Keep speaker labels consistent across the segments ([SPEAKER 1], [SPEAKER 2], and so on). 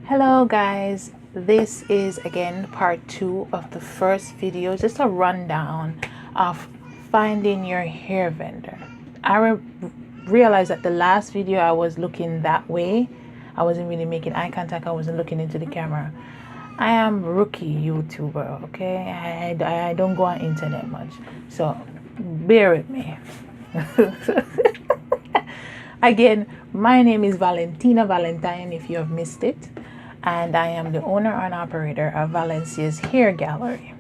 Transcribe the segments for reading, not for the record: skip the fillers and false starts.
[SPEAKER 1] Hello guys, this is again part 2 of the first video, just a rundown of finding your hair vendor. I realized that the last video I was looking that way. I wasn't really making eye contact, I wasn't looking into the camera. I am rookie YouTuber, okay? I don't go on internet much, so bear with me. Again, my name is Valentina Valentine if you have missed it, and I am the owner and operator of Valencia's Hair Gallery.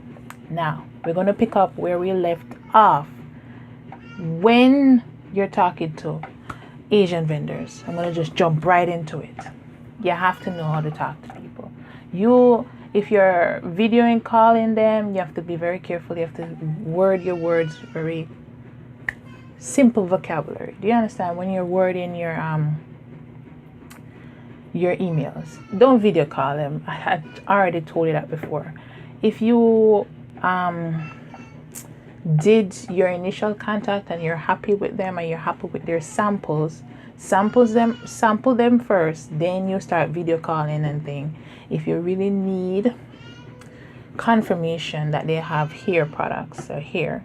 [SPEAKER 1] Now, we're going to pick up where we left off. When you're talking to Asian vendors, I'm going to just jump right into it. You have to know how to talk to people. If you're videoing calling them, you have to be very careful. You have to word your words very simple vocabulary. Do you understand? When you're wording your emails, don't video call them. I had already told you that before. If you did your initial contact and you're happy with them and you're happy with their samples, sample them first, then you start video calling and thing. If you really need confirmation that they have hair products or hair,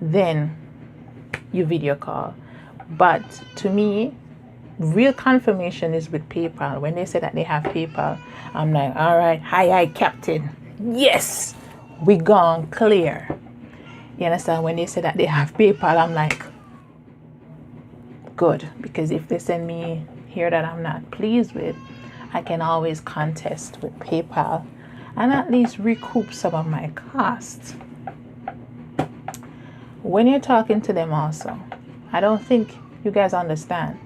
[SPEAKER 1] then you video call. But to me, real confirmation is with PayPal. When they say that they have PayPal, I'm like, all right, hi captain, yes, we gone clear. You understand? When they say that they have PayPal, I'm like, good, because if they send me here that I'm not pleased with, I can always contest with PayPal and at least recoup some of my costs. When you're talking to them also, I don't think you guys understand.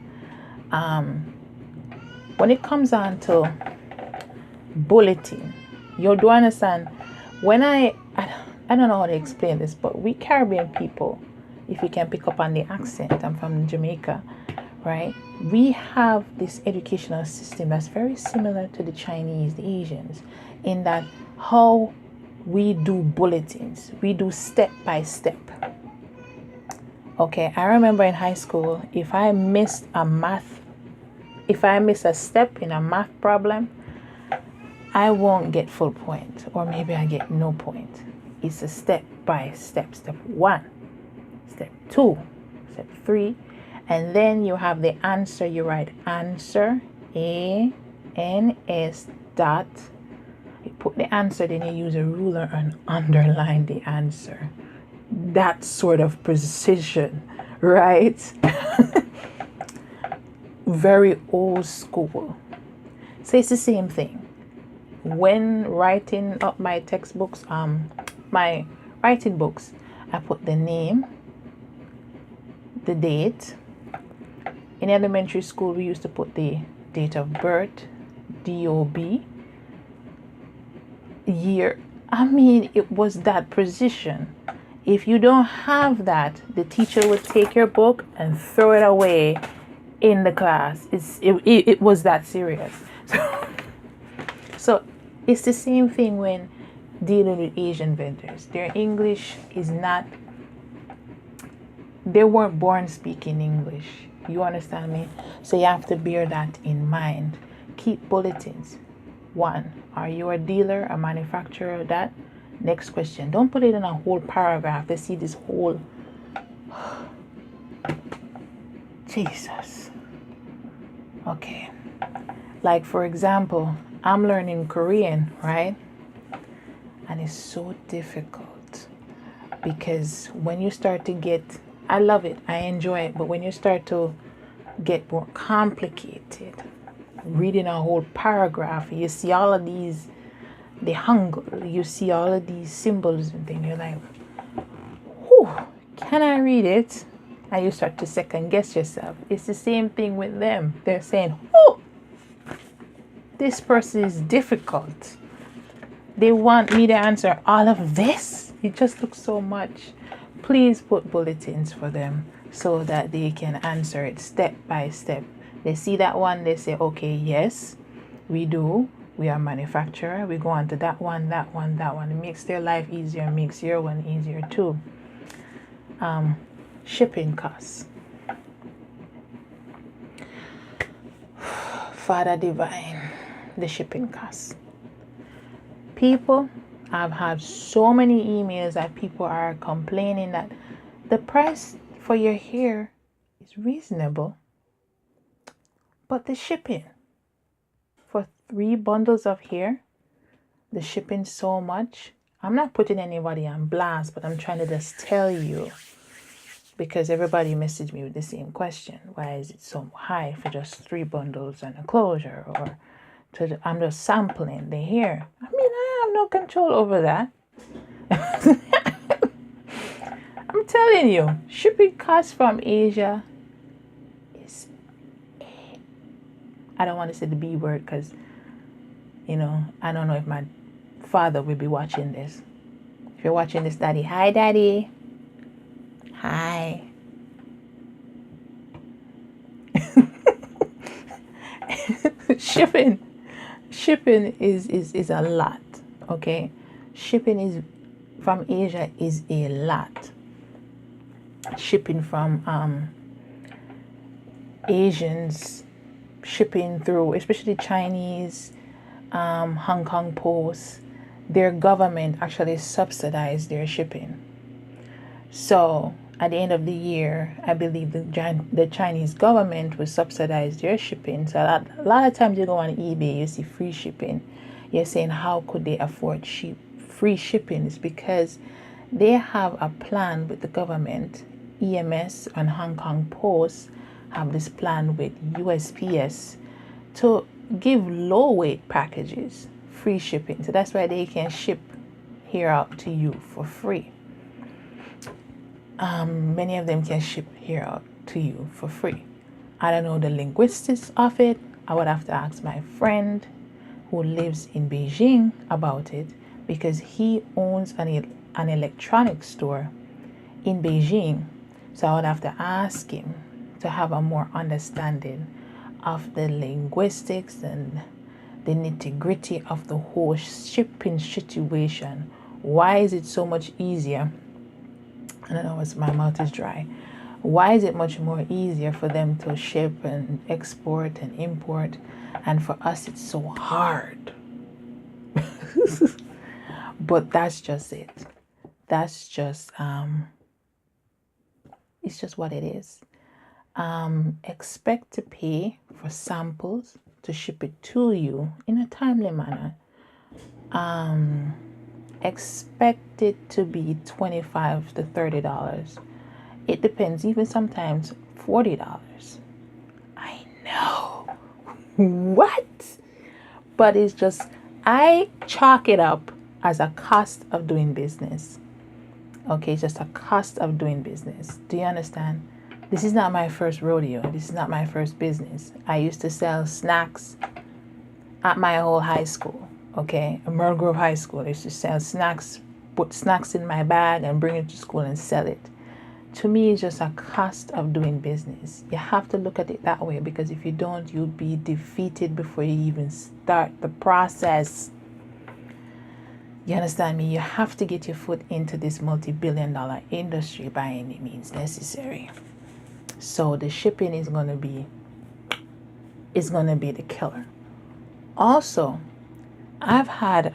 [SPEAKER 1] When it comes on to bulleting, you do understand. When I don't know how to explain this, but we Caribbean people, if you can pick up on the accent, I'm from Jamaica, right? We have this educational system that's very similar to the Chinese, the Asians, in that how we do bulletins, we do step by step. Okay, I remember in high school, if I miss a step in a math problem, I won't get full point, or maybe I get no point. It's a step by step. Step 1, step 2, step 3, and then you have the answer. You write answer, ANS dot. You put the answer, then you use a ruler and underline the answer. That sort of precision, right? Very old school. So it's the same thing. When writing up my textbooks, my writing books, I put the name, the date. In elementary school, we used to put the date of birth, DOB, year. I mean, it was that precision. If you don't have that, the teacher would take your book and throw it away in the class. It was that serious. So it's the same thing when dealing with Asian vendors. Their English is not, they weren't born speaking English. You understand me? So you have to bear that in mind. Keep bulletins. 1, are you a dealer, a manufacturer? That. Next question. Don't put it in a whole paragraph. They see this whole Jesus. Okay. Like for example, I'm learning Korean, right? And it's so difficult because when you start to get, I love it, I enjoy it, but when you start to get more complicated, reading a whole paragraph, you see all of these, the Hangul, you see all of these symbols and things, you're like, whew, can I read it? And you start to second guess yourself. It's the same thing with them. They're saying, oh, this person is difficult. They want me to answer all of this. It just looks so much. Please put bulletins for them so that they can answer it step by step. They see that one, they say, okay, yes, we do. We are a manufacturer. We go on to that one, that one, that one. It makes their life easier, makes your one easier too. Shipping costs. Father Divine, the shipping costs. People, I've had so many emails that people are complaining that the price for your hair is reasonable, but the shipping for 3 bundles of hair, the shipping so much. I'm not putting anybody on blast, but I'm trying to just tell you, because everybody messaged me with the same question. Why is it so high for just 3 bundles and a closure? Or I'm just sampling the hair. I mean, I have no control over that. I'm telling you, shipping costs from Asia is, I don't want to say the B word because, I don't know if my father will be watching this. If you're watching this, Daddy, hi, Daddy. Hi. Shipping is a lot. Okay, shipping is from Asia is a lot. Shipping from Asians, shipping through, especially Chinese, Hong Kong Post, their government actually subsidized their shipping. So at the end of the year, I believe the Chinese government will subsidize their shipping. So a lot of times you go on eBay, you see free shipping. You're saying, how could they afford free shipping? It's because they have a plan with the government. EMS and Hong Kong Post have this plan with USPS to give low weight packages free shipping. So that's why they can ship here out to you for free. Many of them can ship here out to you for free. I don't know the linguistics of it. I would have to ask my friend who lives in Beijing about it, because he owns an electronics store in Beijing. So I would have to ask him to have a more understanding of the linguistics and the nitty-gritty of the whole shipping situation. Why is it so much easier? I don't know, my mouth is dry. Why is it much more easier for them to ship and export and import, and for us it's so hard? But that's just it. That's just it's just what it is. Expect to pay for samples to ship it to you in a timely manner. Expect it to be $25 to $30. It depends, even sometimes $40. I know. What? But it's just, I chalk it up as a cost of doing business. Okay, it's just a cost of doing business. Do you understand? This is not my first rodeo. This is not my first business. I used to sell snacks at my old high school. Okay, Merle Grove High School. I used to sell snacks, put snacks in my bag and bring it to school and sell it. To me, it's just a cost of doing business. You have to look at it that way, because if you don't, you'll be defeated before you even start the process. You understand me? You have to get your foot into this multi-billion-dollar industry by any means necessary. So the shipping is going to be the killer. Also, I've had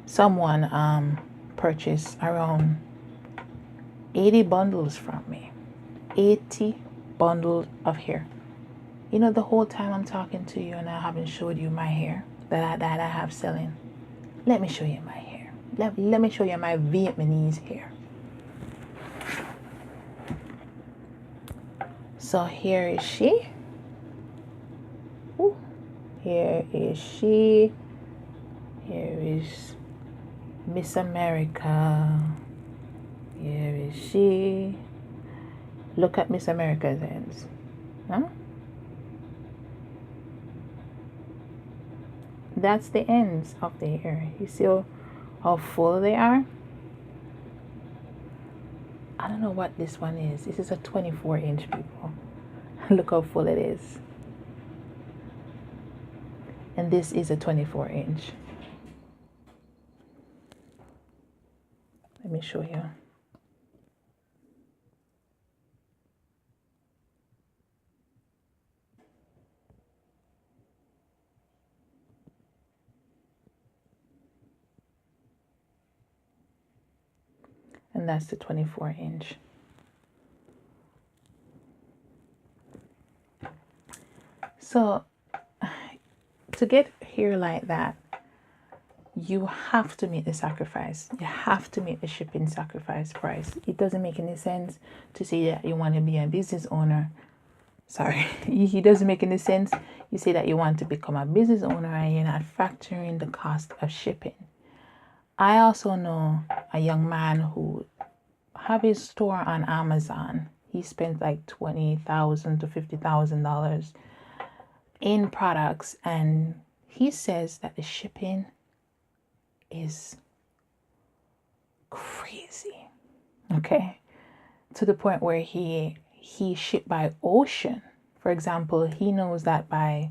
[SPEAKER 1] someone purchase around 80 bundles from me. 80 bundles of hair. You know, the whole time I'm talking to you and I haven't showed you my hair that I have selling. Let me show you my hair. Let me show you my Vietnamese hair. So here is she. Ooh. Here is she. Here is Miss America. Here is she. Look at Miss America's ends. Huh? That's the ends of the hair. You see how full they are? I don't know what this one is. This is a 24-inch, people. Look how full it is. And this is a 24-inch. Let me show you. and that's the 24-inch. So to get here like that, you have to make the sacrifice. You have to make the shipping sacrifice price. It doesn't make any sense to say that you want to be a business owner. Sorry, it doesn't make any sense. You say that you want to become a business owner and you're not factoring the cost of shipping. I also know a young man who have his store on Amazon. He spent like $20,000 to $50,000 in products, and he says that the shipping is crazy. Okay, to the point where he shipped by ocean. For example, he knows that by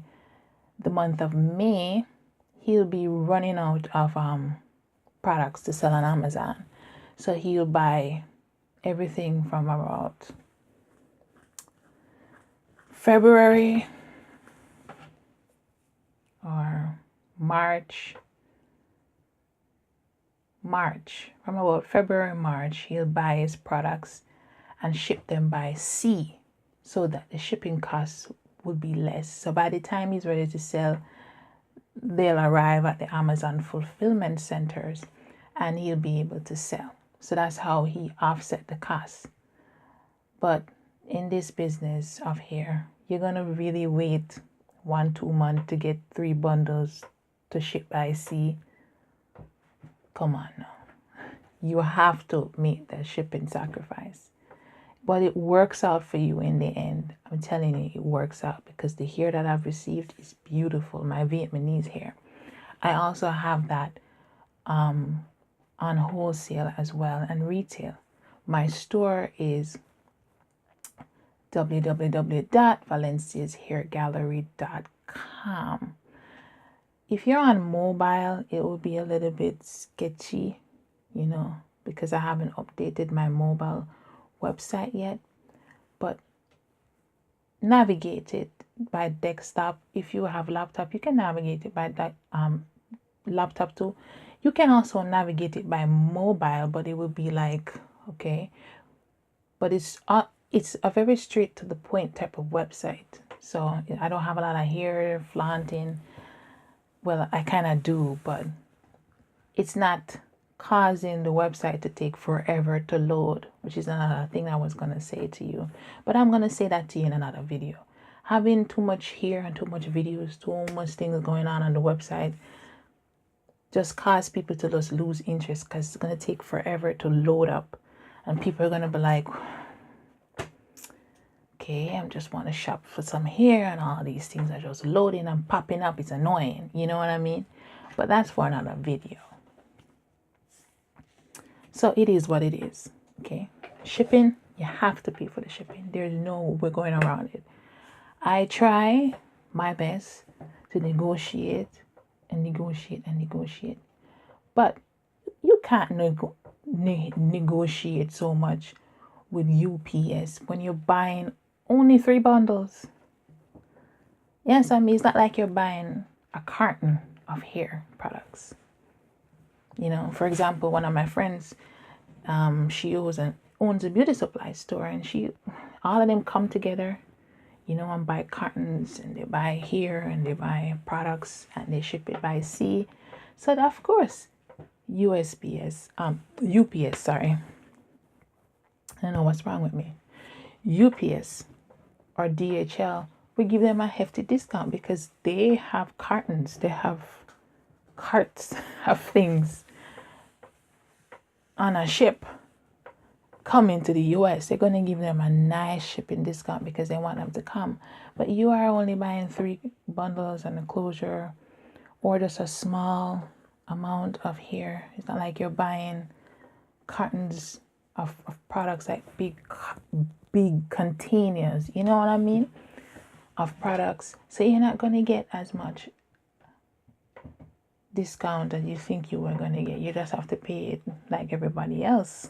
[SPEAKER 1] the month of May he'll be running out of products to sell on Amazon, so he'll buy everything from about February or March, from about February, March, he'll buy his products and ship them by sea so that the shipping costs would be less. So by the time he's ready to sell, they'll arrive at the Amazon fulfillment centers and he'll be able to sell. So that's how he offset the costs. But in this business of here, you're going to really wait 1-2 months to get 3 bundles to ship by sea. Come on now. You have to make the shipping sacrifice. But it works out for you in the end. I'm telling you, it works out, because the hair that I've received is beautiful. My Vietnamese hair. I also have that on wholesale as well and retail. My store is www.valenciashairgallery.com. If you're on mobile, it will be a little bit sketchy, because I haven't updated my mobile website yet. But navigate it by desktop. If you have laptop, you can navigate it by that laptop too. You can also navigate it by mobile, but it will be like, okay, but it's a very straight to the point type of website. So I don't have a lot of hair flaunting. Well, I kind of do, but it's not causing the website to take forever to load, which is another thing I was going to say to you. But I'm going to say that to you in another video. Having too much hair and too much videos, too much things going on the website just cause people to just lose interest, because it's going to take forever to load up. And people are going to be like, okay, I just want to shop for some hair, and all these things are just loading and popping up. It's annoying. You know what I mean? But that's for another video. So it is what it is. Okay. Shipping, you have to pay for the shipping. There's no way going around it. I try my best to negotiate and negotiate and negotiate. But you can't negotiate so much with UPS when you're buying only 3 bundles. Yes, I mean, it's not like you're buying a carton of hair products. For example, one of my friends, she owns a beauty supply store, and all of them come together, and buy cartons, and they buy hair, and they buy products, and they ship it by sea. So that, of course, UPS, sorry. I don't know what's wrong with me. UPS or DHL, we give them a hefty discount because they have cartons, they have carts of things on a ship coming to the US. They're going to give them a nice shipping discount because they want them to come. But you are only buying 3 bundles and a closure, or just a small amount of hair. It's not like you're buying cartons of products, like big containers, you know what I mean, of products. So you're not going to get as much discount as you think you were going to get. You just have to pay it like everybody else,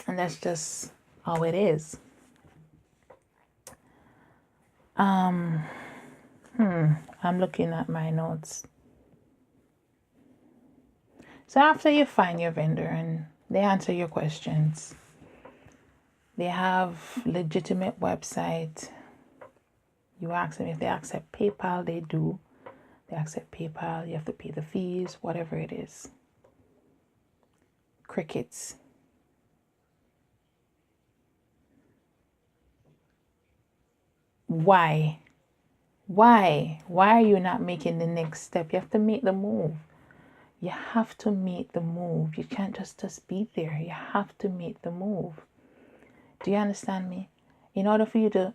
[SPEAKER 1] and that's just how it is. I'm looking at my notes. So after you find your vendor and They answer your questions. They have legitimate website. You ask them if they accept PayPal, they do. They accept PayPal, you have to pay the fees, whatever it is. Crickets. Why? Why are you not making the next step? You have to make the move. You have to make the move. You can't just be there. You have to make the move. Do you understand me? In order for you to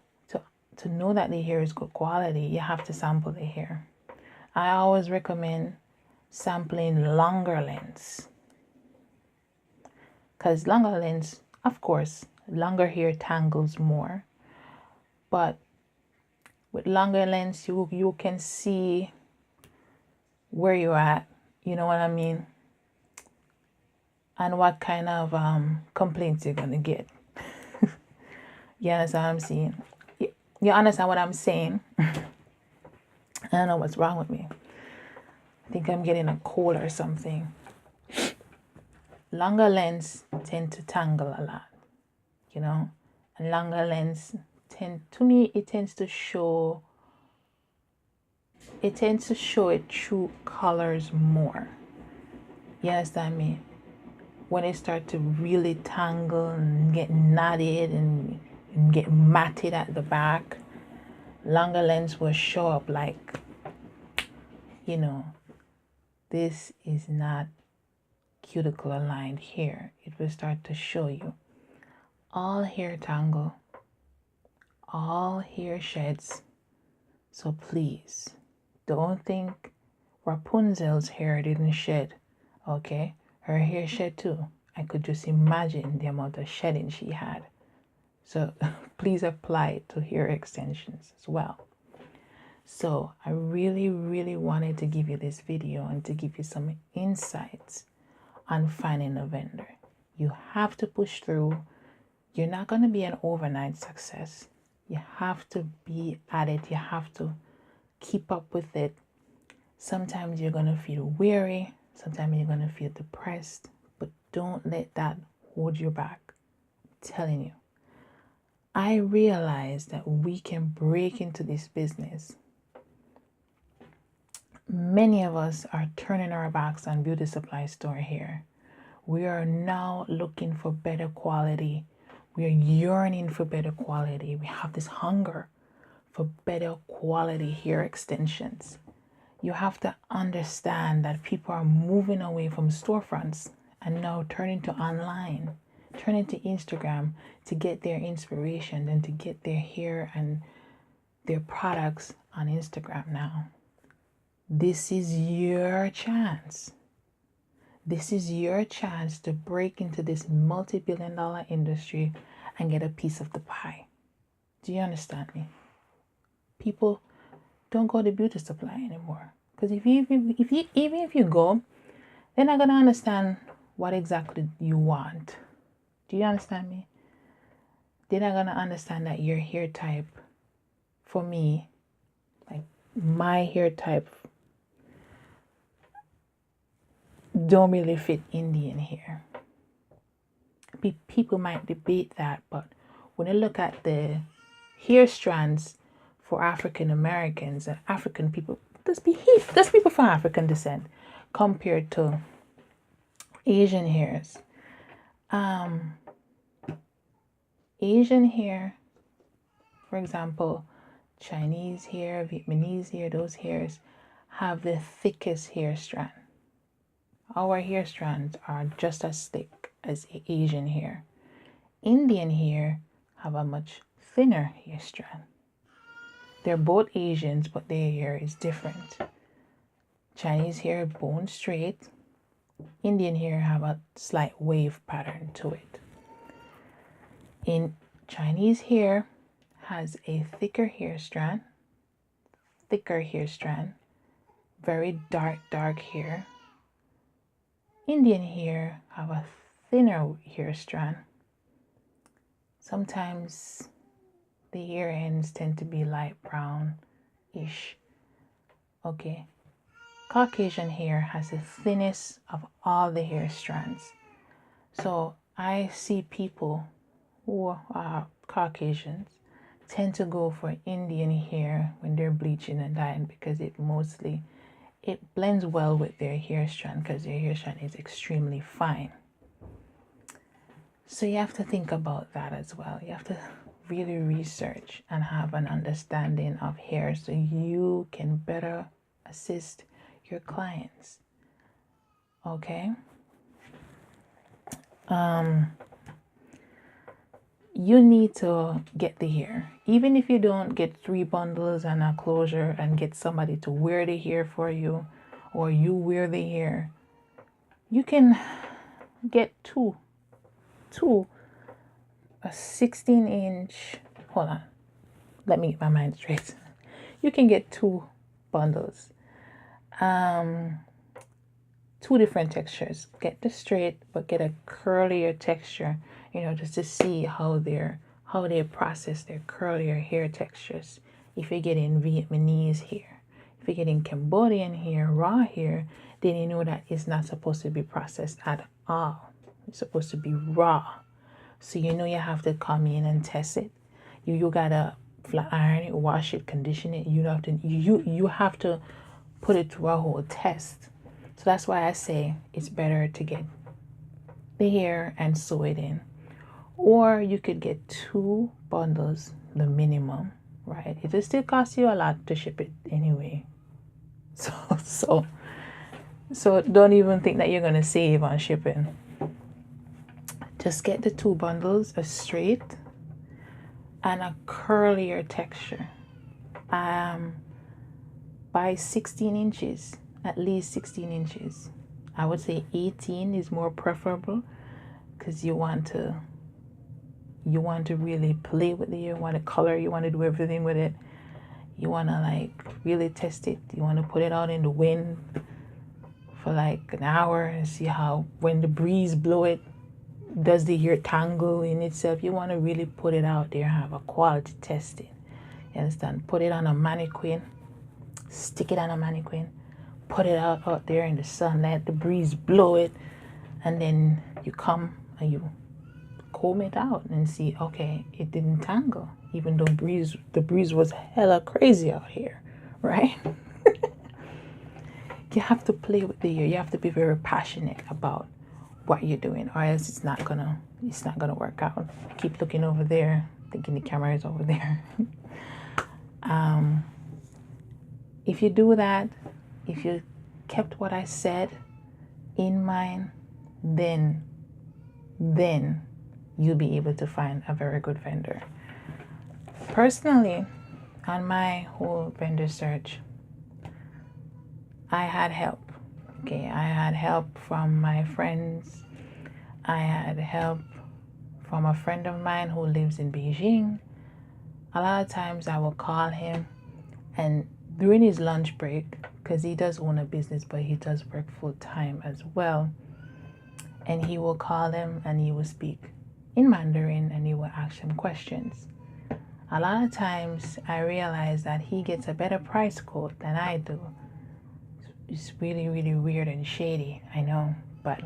[SPEAKER 1] know that the hair is good quality, you have to sample the hair. I always recommend sampling longer lengths. Because longer lengths, of course, longer hair tangles more. But with longer lengths, you can see where you're at. You know what I mean? And what kind of complaints you're going to get. You understand what I'm saying? You understand what I'm saying? I don't know what's wrong with me. I think I'm getting a cold or something. Longer lengths tend to tangle a lot, you know? And longer lengths it tends to show its true colors more. You understand me? When it starts to really tangle and get knotted and get matted at the back, longer lengths will show up like, you know, this is not cuticle aligned hair. It will start to show you. All hair tangle, all hair sheds. So please, don't think Rapunzel's hair didn't shed, okay? Her hair shed too. I could just imagine the amount of shedding she had. So please apply it to hair extensions as well. So I really, really wanted to give you this video and to give you some insights on finding a vendor. You have to push through. You're not going to be an overnight success. You have to be at it. You have to keep up with it. Sometimes you're going to feel weary. Sometimes you're going to feel depressed. But don't let that hold you back. I'm telling you. I realized that we can break into this business. Many of us are turning our backs on beauty supply store here. We are now looking for better quality. We are yearning for better quality. We have this hunger for better quality hair extensions. You have to understand that people are moving away from storefronts and now turning to online, turning to Instagram to get their inspiration and to get their hair and their products on Instagram now. This is your chance. This is your chance to break into this multi-billion-dollar industry and get a piece of the pie. Do you understand me? People don't go to beauty supply anymore. Because even if you go, they're not going to understand what exactly you want. Do you understand me? They're not going to understand that your hair type, for me, like my hair type, don't really fit Indian hair. People might debate that, but when you look at the hair strands for African Americans and African people, there's people from African descent compared to Asian hairs. Asian hair, for example, Chinese hair, Vietnamese hair, those hairs have the thickest hair strand. Our hair strands are just as thick as Asian hair. Indian hair have a much thinner hair strand. They're both Asians, but their hair is different. Chinese hair bone straight. Indian hair have a slight wave pattern to it. In Chinese hair has a thicker hair strand, very dark hair. Indian hair have a thinner hair strand. Sometimes the hair ends tend to be light brown-ish. Okay. Caucasian hair has the thinnest of all the hair strands. So I see people who are Caucasians tend to go for Indian hair when they're bleaching and dyeing because it blends well with their hair strand because their hair strand is extremely fine. So you have to think about that as well. You have to really research and have an understanding of hair so you can better assist your clients. Okay? You need to get the hair. Even if you don't get 3 bundles and a closure and get somebody to wear the hair for you, or you wear the hair, you can get two, a 16-inch, hold on, let me get my mind straight. You can get 2 bundles, 2 different textures. Get the straight, but get a curlier texture, just to see how they process their curlier hair textures. If you're getting Vietnamese hair, if you're getting Cambodian hair, raw hair, then you know that it's not supposed to be processed at all. It's supposed to be raw. So you have to come in and test it. You gotta flat iron it, wash it, condition it. You have to put it through a whole test. So that's why I say it's better to get the hair and sew it in. Or you could get 2 bundles, the minimum, right? It will still cost you a lot to ship it anyway. So don't even think that you're gonna save on shipping. Just get the 2 bundles, a straight and a curlier texture. By 16 inches, at least 16 inches. I would say 18 is more preferable because you want to really play with it. You want to color, you want to do everything with it. You want to really test it. You want to put it out in the wind for an hour and see how, when the breeze blow it, does the hair tangle in itself. You want to really put it out there, have a quality testing. You understand? Put it on a mannequin, stick it on a mannequin, put it out there in the sun, let the breeze blow it, and then you come and you comb it out and see, okay, it didn't tangle, even though the breeze was hella crazy out here, right? You have to play with the hair. You have to be very passionate about what you're doing, or else it's not gonna work out. Keep looking over there, thinking the camera is over there. If you do that, if you kept what I said in mind, then you'll be able to find a very good vendor. Personally, on my whole vendor search, I had help. Okay, I had help from my friends. I had help from a friend of mine who lives in Beijing. A lot of times I will call him, and during his lunch break, because he does own a business, but he does work full time as well, and he will call them and he will speak in Mandarin and he will ask him questions. A lot of times I realize that he gets a better price quote than I do. It's really, really weird and shady, I know, but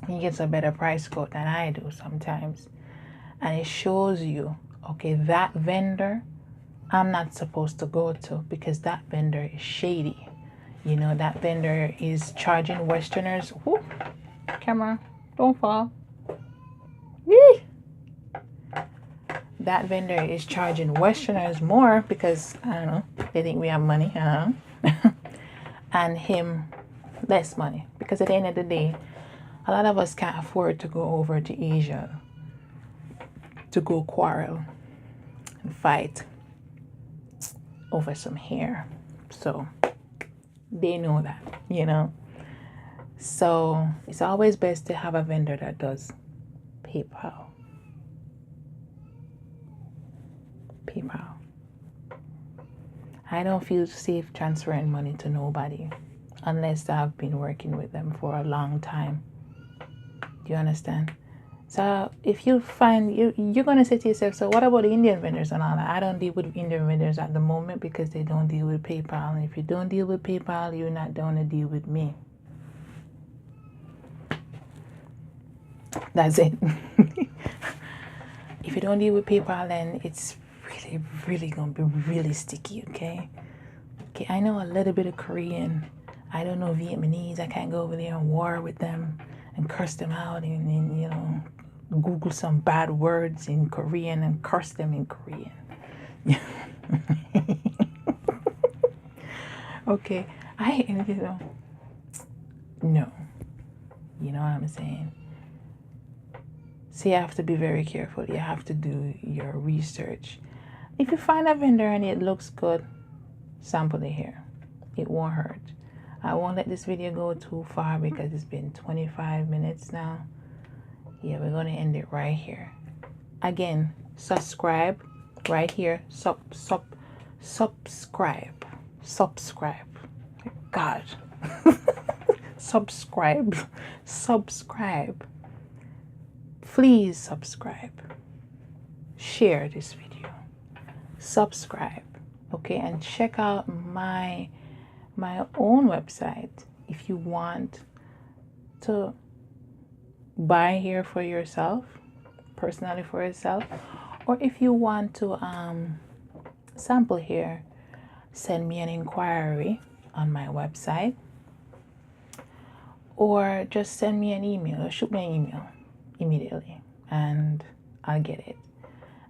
[SPEAKER 1] he gets a better price quote than I do sometimes. And it shows you, okay, that vendor I'm not supposed to go to because that vendor is shady. That vendor is charging Westerners. Whoop, camera, don't fall. Yee. That vendor is charging Westerners more because, I don't know, they think we have money. And him less money, because at the end of the day, a lot of us can't afford to go over to Asia to go quarrel and fight over some hair. So they know that, so it's always best to have a vendor that does PayPal. I don't feel safe transferring money to nobody unless I've been working with them for a long time. Do you understand? So if you find, you're going to say to yourself, so what about the Indian vendors and all that? I don't deal with Indian vendors at the moment because they don't deal with PayPal. And if you don't deal with PayPal, you're not going to deal with me. That's it. If you don't deal with PayPal, then it's really, really gonna be really sticky, okay? Okay, I know a little bit of Korean. I don't know Vietnamese. I can't go over there and war with them and curse them out and you know, Google some bad words in Korean and curse them in Korean. Okay, you know, no, you know what I'm saying? So you have to be very careful. You have to do your research. If you find a vendor and it looks good, sample it here. It won't hurt. I won't let this video go too far because it's been 25 minutes now. Yeah, we're going to end it right here. Again, subscribe right here. Subscribe. God. Subscribe. Please subscribe. Share this video. Subscribe. Okay, and check out my own website if you want to buy here for yourself, personally for yourself, or if you want to sample here, send me an inquiry on my website, or just send me an email or shoot me an email immediately and I'll get it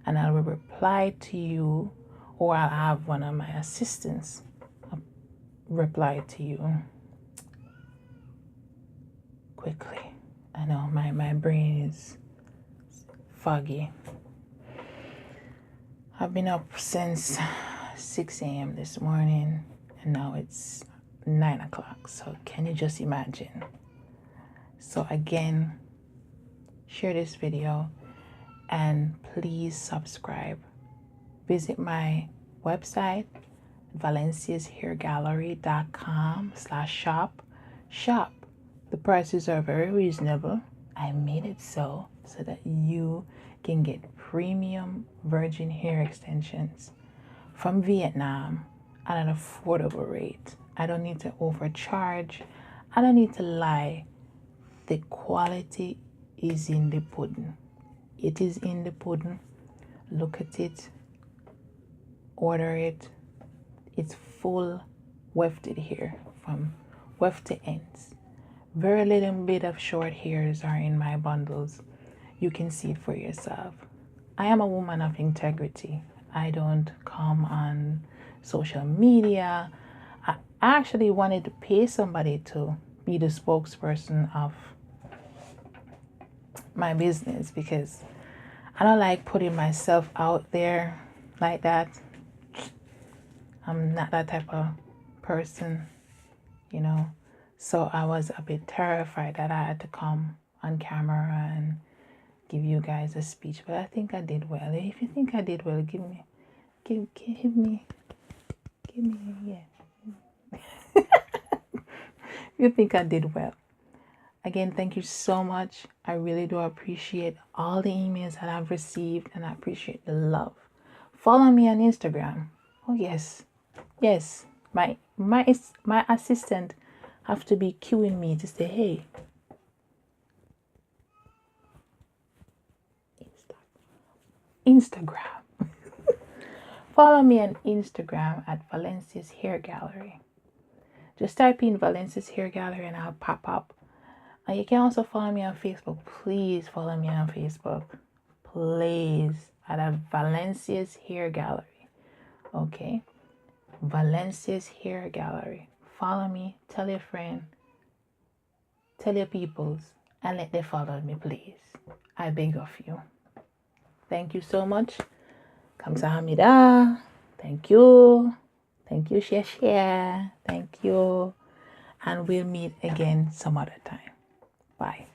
[SPEAKER 1] and I will reply to you, or I'll have one of my assistants reply to you quickly. I know my brain is foggy. I've been up since 6 a.m. this morning and now it's 9 o'clock. So can you just imagine? So again, share this video and please subscribe. Visit my website, valenciashairgallery.com/shop. Shop. The prices are very reasonable. I made it so that you can get premium virgin hair extensions from Vietnam at an affordable rate. I don't need to overcharge. I don't need to lie. The quality is in the pudding. It is in the pudding. Look at it. Order it. It's full wefted hair from weft to ends. Very little bit of short hairs are in my bundles. You can see it for yourself. I am a woman of integrity. I don't come on social media. I actually wanted to pay somebody to be the spokesperson of my business because I don't like putting myself out there like that. I'm not that type of person, you know. So I was a bit terrified that I had to come on camera and give you guys a speech, but I think I did well. If you think I did well, give me, yeah. You think I did well. Again, thank you so much. I really do appreciate all the emails that I've received and I appreciate the love. Follow me on Instagram. Oh yes. My assistant have to be cueing me to say, hey. Instagram. Follow me on Instagram at Valencia's Hair Gallery. Just type in Valencia's Hair Gallery and I'll pop up. And you can also follow me on Facebook. Please follow me on Facebook. Please. At Valencia's Hair Gallery. Okay? Valencia's Hair Gallery. Follow me. Tell your friend. Tell your peoples. And let them follow me, please. I beg of you. Thank you so much. 감사합니다. Thank you. share. Thank you. And we'll meet again some other time. Bye.